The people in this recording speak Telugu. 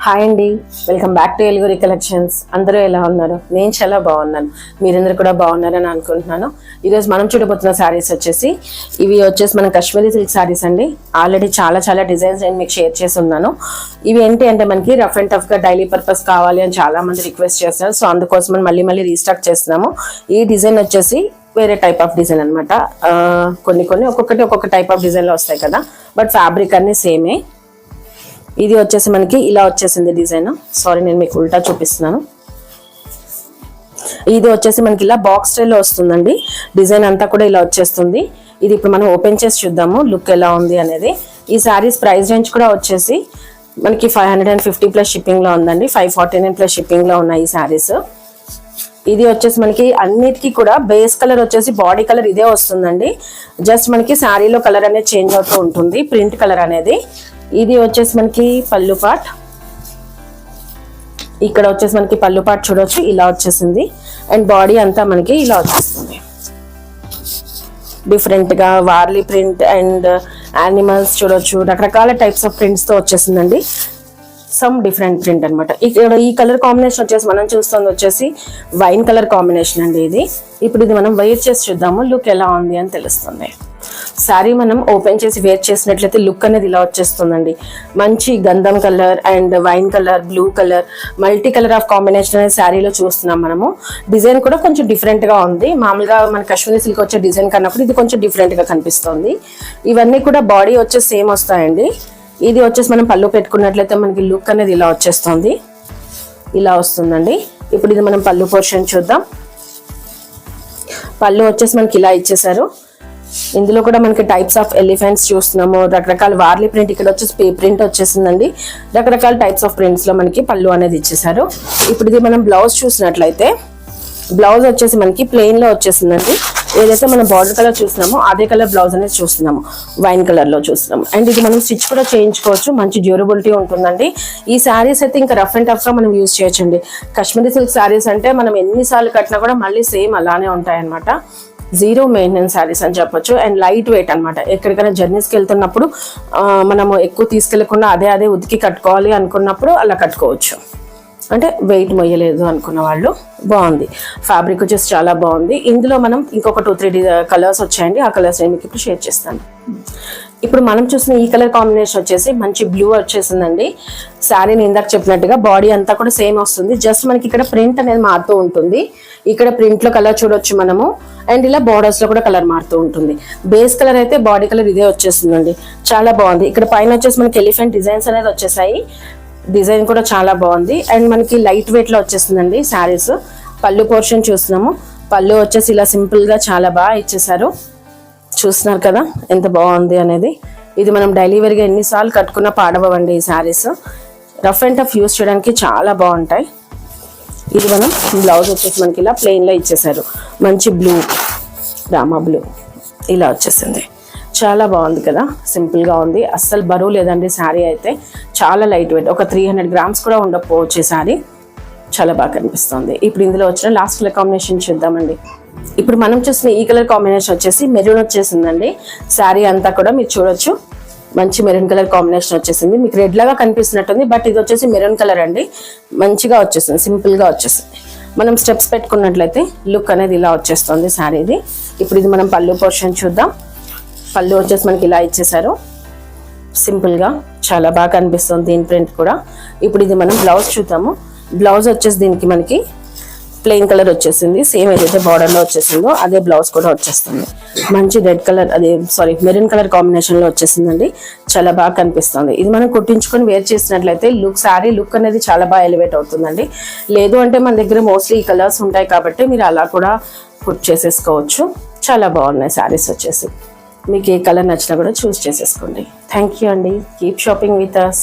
హాయ్ అండి, welcome back to Eluguri collections. అందరూ ఎలా ఉన్నారు? నేను చాలా బాగున్నాను, మీరందరూ కూడా బాగున్నారని అనుకుంటున్నాను. ఈరోజు మనం చూడబోతున్న శారీస్ వచ్చేసి ఇవి మన కాశ్మీరీ సిల్క్ శారీస్ అండి. ఆల్రెడీ చాలా డిజైన్స్ నేను మీకు షేర్ చేసి ఉన్నాను. ఇవి ఏంటి అంటే మనకి రఫ్ అండ్ టఫ్గా డైలీ పర్పస్ కావాలి అని చాలా మంది రిక్వెస్ట్ చేస్తున్నారు. సో అందుకోసం మళ్ళీ రీస్టాక్ చేస్తున్నాము. ఈ డిజైన్ వచ్చేసి వేరే టైప్ ఆఫ్ డిజైన్ అనమాట. కొన్ని ఒక్కొక్క టైప్ ఆఫ్ డిజైన్లో వస్తాయి కదా, బట్ ఫ్యాబ్రిక్ అన్ని సేమే. ఇది వచ్చేసి మనకి ఇలా వచ్చేసింది డిజైన్. సారీ, నేను మీకు ఉల్టా చూపిస్తున్నాను. ఇది వచ్చేసి మనకి ఇలా బాక్స్ స్టైల్లో వస్తుందండి. డిజైన్ అంతా కూడా ఇలా వచ్చేస్తుంది. ఇది ఇప్పుడు మనం ఓపెన్ చేసి చూద్దాము లుక్ ఎలా ఉంది అనేది. ఈ శారీస్ ప్రైస్ రేంజ్ కూడా వచ్చేసి మనకి 550 ప్లస్ షిప్పింగ్ లో ఉందండి. 549 ప్లస్ షిప్పింగ్ లో ఉన్నాయి ఈ శారీస్. ఇది వచ్చేసి మనకి అన్నిటికీ కూడా బేస్ కలర్ వచ్చేసి బాడీ కలర్ ఇదే వస్తుందండి. జస్ట్ మనకి శారీలో కలర్ అనేది చేంజ్ అవుతూ ఉంటుంది, ప్రింట్ కలర్ అనేది. ఇది వచ్చేసి మనకి పళ్ళు పార్ట్. ఇక్కడ వచ్చేసి మనకి పళ్ళు పార్ట్ చూడొచ్చు, ఇలా వచ్చేసింది. అండ్ బాడీ అంతా మనకి ఇలా వచ్చేస్తుంది. డిఫరెంట్ గా వార్లీ ప్రింట్ అండ్ యానిమల్స్ చూడొచ్చు, రకరకాల టైప్స్ ఆఫ్ ప్రింట్స్ తో వచ్చేసిందండి. సమ్ డిఫరెంట్ ప్రింట్ అనమాట. ఇక్కడ ఈ కలర్ కాంబినేషన్ వచ్చేసి మనం చూస్తుంది వచ్చేసి వైన్ కలర్ కాంబినేషన్ అండి ఇది. ఇప్పుడు ఇది మనం వేర్ చేసి చూద్దాము, లుక్ ఎలా ఉంది అని తెలుస్తుంది. శారీ మనం ఓపెన్ చేసి వేర్ చేసినట్లయితే లుక్ అనేది ఇలా వచ్చేస్తుందండి. మంచి గంధం colour and wine colour, blue colour, multi colour of combination అనేది శారీలో చూస్తున్నాం మనము. డిజైన్ కూడా కొంచెం డిఫరెంట్ గా ఉంది. మామూలుగా మన కాశ్మీరీ సిల్క్ వచ్చే డిజైన్ కన్నప్పుడు ఇది కొంచెం డిఫరెంట్ గా కనిపిస్తుంది. ఇవన్నీ కూడా బాడీ వచ్చేసి సేమ్ వస్తాయండి. ఇది వచ్చేసి మనం పళ్ళు పెట్టుకున్నట్లయితే మనకి లుక్ అనేది ఇలా వచ్చేస్తుంది, ఇలా వస్తుందండి. ఇప్పుడు ఇది మనం పళ్ళు పోర్షన్ చూద్దాం. పళ్ళు వచ్చేసి మనకి ఇలా ఇచ్చేసారు. ఇందులో కూడా మనకి టైప్స్ ఆఫ్ ఎలిఫెంట్స్ చూస్తున్నాము, రకరకాల వార్లీ ప్రింట్. ఇక్కడ వచ్చేసి పే ప్రింట్ వచ్చేసిందండి. రకరకాల టైప్స్ ఆఫ్ ప్రింట్స్ లో మనకి పళ్ళు అనేది ఇచ్చేసారు. ఇప్పుడు ఇది మనం బ్లౌజ్ చూసినట్లయితే బ్లౌజ్ వచ్చేసి మనకి ప్లెయిన్ లో వచ్చేసిందండి. ఏదైతే మనం బార్డర్ కలర్ చూస్తున్నామో అదే కలర్ బ్లౌజ్ అనేది చూస్తున్నాము, వైన్ కలర్ లో చూస్తున్నాము. అండ్ ఇది మనం స్టిచ్ కూడా చేయించుకోవచ్చు, మంచి డ్యూరబిలిటీ ఉంటుందండి. ఈ శారీస్ అయితే ఇంకా రఫ్ అండ్ టఫ్ గా మనం యూజ్ చేయొచ్చండి. కాశ్మీరీ సిల్క్ శారీస్ అంటే మనం ఎన్నిసార్లు కట్టినా కూడా మళ్ళీ సేమ్ అలానే ఉంటాయి అనమాట. జీరో మెయింటెనెన్స్ శారీస్ అని చెప్పొచ్చు. అండ్ లైట్ వెయిట్ అనమాట. ఎక్కడికైనా జర్నీస్కి వెళ్తున్నప్పుడు మనము ఎక్కువ తీసుకెళ్లకుండా అదే ఉతికి కట్టుకోవాలి అనుకున్నప్పుడు అలా కట్టుకోవచ్చు. అంటే వెయిట్ మొయ్యలేదు అనుకున్న వాళ్ళు. బాగుంది ఫ్యాబ్రిక్ వచ్చేసి, చాలా బాగుంది. ఇందులో మనం ఇంకొక 2-3 కలర్స్ వచ్చాయండి. ఆ కలర్స్ నేను మీకు ఇప్పుడు షేర్ చేస్తాను. ఇప్పుడు మనం చూసిన ఈ కలర్ కాంబినేషన్ వచ్చేసి మంచి బ్లూ వచ్చేసిందండి. శారీని ఇందాక చెప్పినట్టుగా బాడీ అంతా కూడా సేమ్ వస్తుంది. జస్ట్ మనకి ఇక్కడ ప్రింట్ అనేది మారుతూ ఉంటుంది. ఇక్కడ ప్రింట్ లో కలర్ చూడొచ్చు మనము. అండ్ ఇలా బార్డర్స్ లో కూడా కలర్ మారుతూ ఉంటుంది. బేస్ కలర్ అయితే బాడీ కలర్ ఇదే వచ్చేస్తుందండి. చాలా బాగుంది. ఇక్కడ పైన వచ్చేసి మనకి ఎలిఫెంట్ డిజైన్స్ అనేది వచ్చేసాయి. డిజైన్ కూడా చాలా బాగుంది. అండ్ మనకి లైట్ వెయిట్ లో వచ్చేసిందండి శారీస్. పళ్ళు పోర్షన్ చూస్తున్నాము. పళ్ళు వచ్చేసి ఇలా సింపుల్ గా చాలా బాగా ఇచ్చేసారు. చూస్తున్నారు కదా ఎంత బాగుంది అనేది. ఇది మనం డైలీ వేర్ గా ఎన్నిసార్లు కట్టుకున్నా పాడవండి ఈ saris. Rough and tough use చేయడానికి చాలా బాగుంటాయి. ఇది మనం బ్లౌజ్ వచ్చేసి మనకి ఇలా ప్లెయిన్ లో ఇచ్చేసారు. మంచి బ్లూ, రామా బ్లూ ఇలా వచ్చేసింది. చాలా బాగుంది కదా, సింపుల్ గా ఉంది. అస్సలు బరువు లేదండి శారీ అయితే. చాలా లైట్ వెయిట్, ఒక 300 గ్రామ్స్ కూడా ఉండకపోవచ్చు శారీ. చాలా బాగా కనిపిస్తుంది. ఇప్పుడు ఇందులో వచ్చిన లాస్ట్ కలర్ కాంబినేషన్ చూద్దామండి. ఇప్పుడు మనం చూసిన ఈ కలర్ కాంబినేషన్ వచ్చేసి మెరూన్ వచ్చేసిందండి. శారీ అంతా కూడా మీరు చూడొచ్చు, మంచి మెరూన్ కలర్ కాంబినేషన్ వచ్చేసింది. మీకు రెడ్ లాగా కనిపిస్తున్నట్టుంది, బట్ ఇది వచ్చేసి మెరూన్ కలర్ అండి. మంచిగా వచ్చేసింది, సింపుల్ గా వచ్చేసింది. మనం స్టెప్స్ పెట్టుకున్నట్లయితే లుక్ అనేది ఇలా వచ్చేస్తుంది శారీది. ఇప్పుడు ఇది మనం పళ్ళు పోర్షన్ చూద్దాం. పళ్ళు వచ్చేసి మనకి ఇలా ఇచ్చేసారు సింపుల్ గా, చాలా బాగా కనిపిస్తుంది దీని ప్రింట్ కూడా. ఇప్పుడు ఇది మనం బ్లౌజ్ చూద్దాము. బ్లౌజ్ వచ్చేసి దీనికి మనకి ప్లెయిన్ కలర్ వచ్చేసింది. సేమ్ ఏదైతే బార్డర్ లో వచ్చేసిందో అదే బ్లౌజ్ కూడా వచ్చేస్తుంది. మంచి red colour, maroon colour combination లో వచ్చేసిందండి. చాలా బాగా కనిపిస్తుంది. ఇది మనం కుట్టించుకొని వేర్ చేసినట్లయితే శారీ లుక్ అనేది చాలా బాగా ఎలివేట్ అవుతుందండి. లేదు అంటే మన దగ్గర మోస్ట్లీ ఈ కలర్స్ ఉంటాయి కాబట్టి మీరు అలా కూడా కుట్ చేసేసుకోవచ్చు. చాలా బాగున్నాయి శారీస్ వచ్చేసి. మీకు ఏ కలర్ నచ్చినా కూడా చూస్ చేసేసుకోండి. థ్యాంక్ యూ అండి. Keep shopping with us.